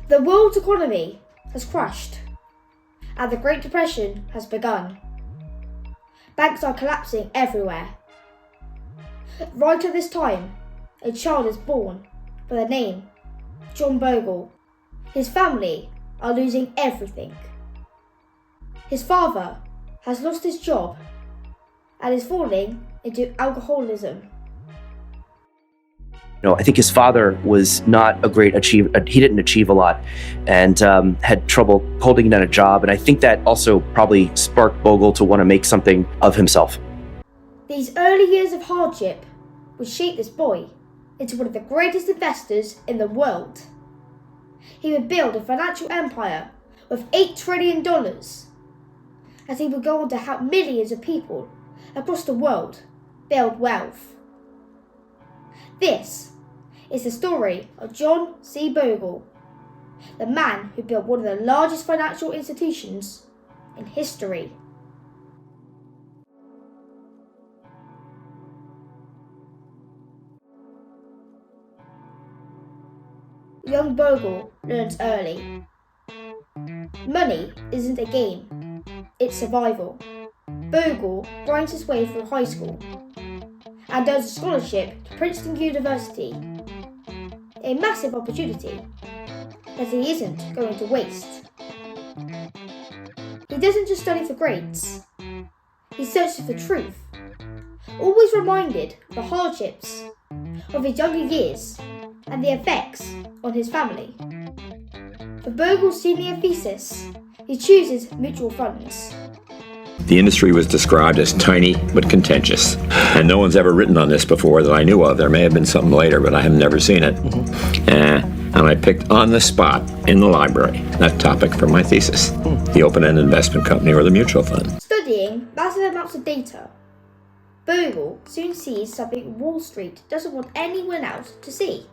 The world's economy has crashed, and the Great Depression has begun. Banks are collapsing everywhere. Right at this time, a child is born by the name John Bogle. His family are losing everything. His father has lost his job and is falling into alcoholism. I think his father was not a great achiever. He didn't achieve a lot and had trouble holding down a job. And I think that also probably sparked Bogle to want to make something of himself. These early years of hardship would shape this boy into one of the greatest investors in the world. He would build a financial empire worth $8 trillion, as he would go on to help millions of people across the world build wealth. This is the story of John C. Bogle, the man who built one of the largest financial institutions in history. Young Bogle learns early. Money isn't a game, it's survival. Bogle grinds his way through high school and earns a scholarship to Princeton University. A massive opportunity that he isn't going to waste. He doesn't just study for grades, he searches for truth, always reminded of the hardships of his younger years and the effects on his family. For Bogle's senior thesis, he chooses mutual funds. The industry was described as tiny but contentious, and no one's ever written on this before that I knew of. There may have been something later, but I have never seen it. And I picked on the spot in the library that topic for my thesis, the open-end investment company or the mutual fund. Studying massive amounts of data, Bogle soon sees something Wall Street doesn't want anyone else to see.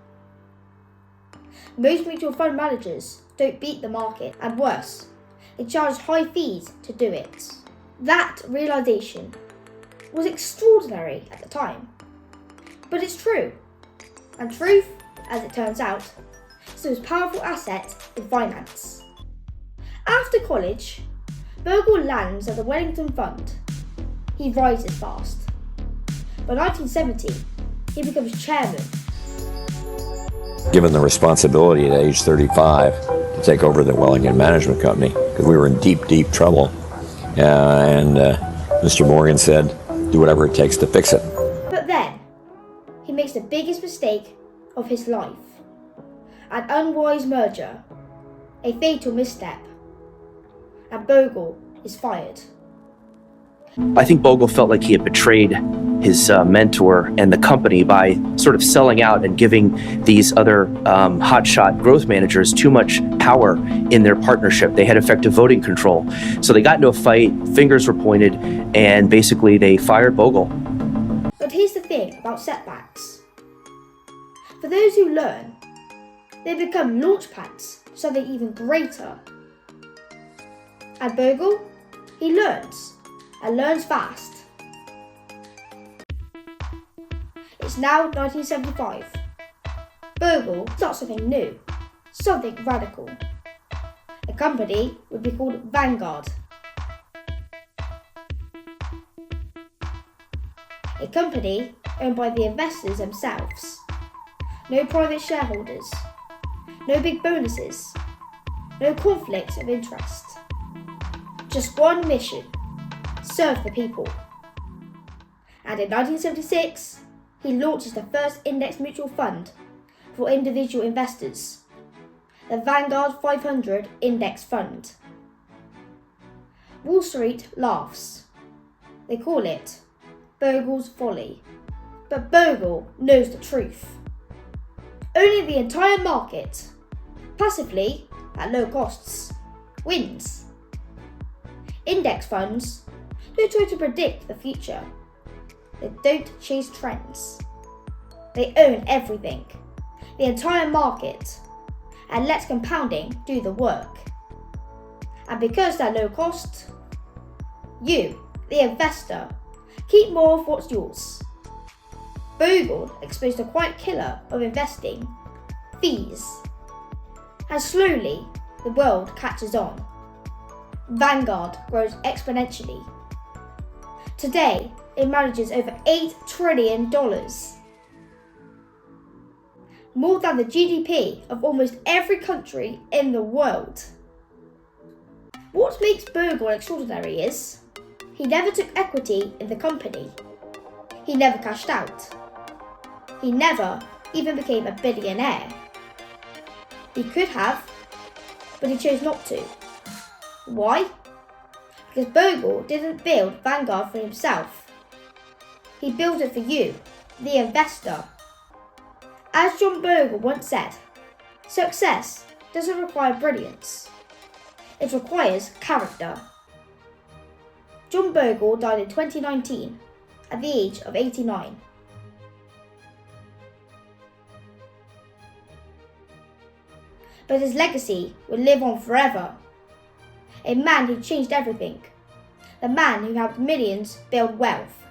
Most mutual fund managers don't beat the market, and worse, they charge high fees to do it. That realization was extraordinary at the time, but it's true. And truth, as it turns out, is the most powerful asset in finance. After college, Bogle lands at the Wellington Fund. He rises fast. By 1970, he becomes chairman. Given the responsibility at age 35 to take over the Wellington Management Company, because we were in deep, deep trouble, and Mr. Morgan said, do whatever it takes to fix it. But then, he makes the biggest mistake of his life. An unwise merger, a fatal misstep, and Bogle is fired. I think Bogle felt like he had betrayed his mentor and the company by sort of selling out and giving these other hotshot growth managers too much power in their partnership. They had effective voting control. So they got into a fight, fingers were pointed, and basically they fired Bogle. But here's the thing about setbacks. For those who learn, they become launchpads to something even greater. And Bogle, he learns, and learns fast. It's now 1975. Bogle starts something new, something radical. The company would be called Vanguard. A company owned by the investors themselves. No private shareholders, no big bonuses, no conflict of interest. Just one mission: serve the people. And in 1976, he launches the first index mutual fund for individual investors, the Vanguard 500 Index Fund. Wall Street laughs. They call it Bogle's folly. But Bogle knows the truth. Owning the entire market, passively at low costs, wins. Index funds don't try to predict the future. They don't chase trends. They own everything, the entire market, and let compounding do the work. And because they're low cost, you, the investor, keep more of what's yours. Bogle exposed a quiet killer of investing: fees. And slowly, the world catches on. Vanguard grows exponentially. Today, it manages over $8 trillion. More than the GDP of almost every country in the world. What makes Bogle extraordinary is, he never took equity in the company. He never cashed out. He never even became a billionaire. He could have, but he chose not to. Why? Because Bogle didn't build Vanguard for himself. He built it for you, the investor. As John Bogle once said, success doesn't require brilliance. It requires character. John Bogle died in 2019 at the age of 89. But his legacy will live on forever. A man who changed everything. The man who helped millions build wealth.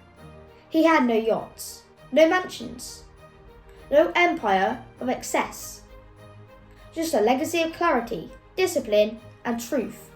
He had no yachts, no mansions, no empire of excess. Just a legacy of clarity, discipline, and truth.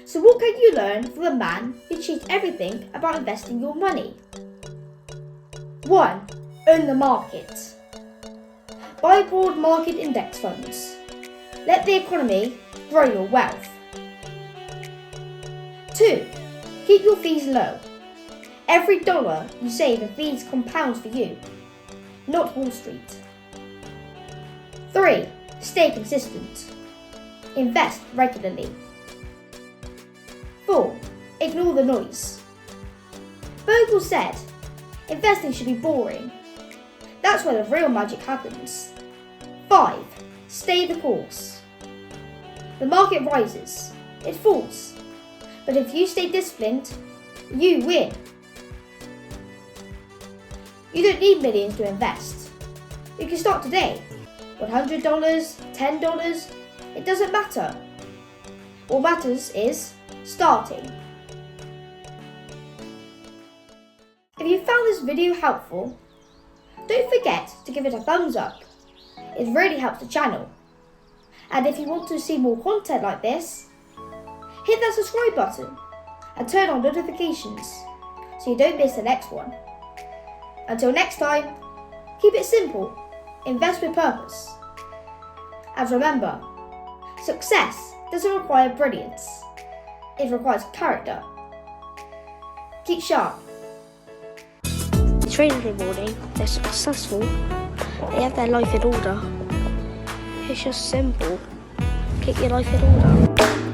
So what can you learn from the man who changed everything about investing your money? 1. Own the market. Buy broad market index funds. Let the economy grow your wealth. 2. Keep your fees low. Every dollar you save in fees compounds for you, not Wall Street. 3. Stay consistent. Invest regularly. 4. Ignore the noise. Bogle said, investing should be boring. That's where the real magic happens. 5. Stay the course. The market rises, it falls. But if you stay disciplined, you win. You don't need millions to invest. You can start today. $100, $10, it doesn't matter. What matters is starting. If you found this video helpful, don't forget to give it a thumbs up. It really helps the channel. And if you want to see more content like this, hit that subscribe button and turn on notifications so you don't miss the next one. Until next time, keep it simple, invest with purpose. And remember, success doesn't require brilliance. It requires character. Keep sharp. It's really rewarding, they're successful, they have their life in order. It's just simple. Get your life in order.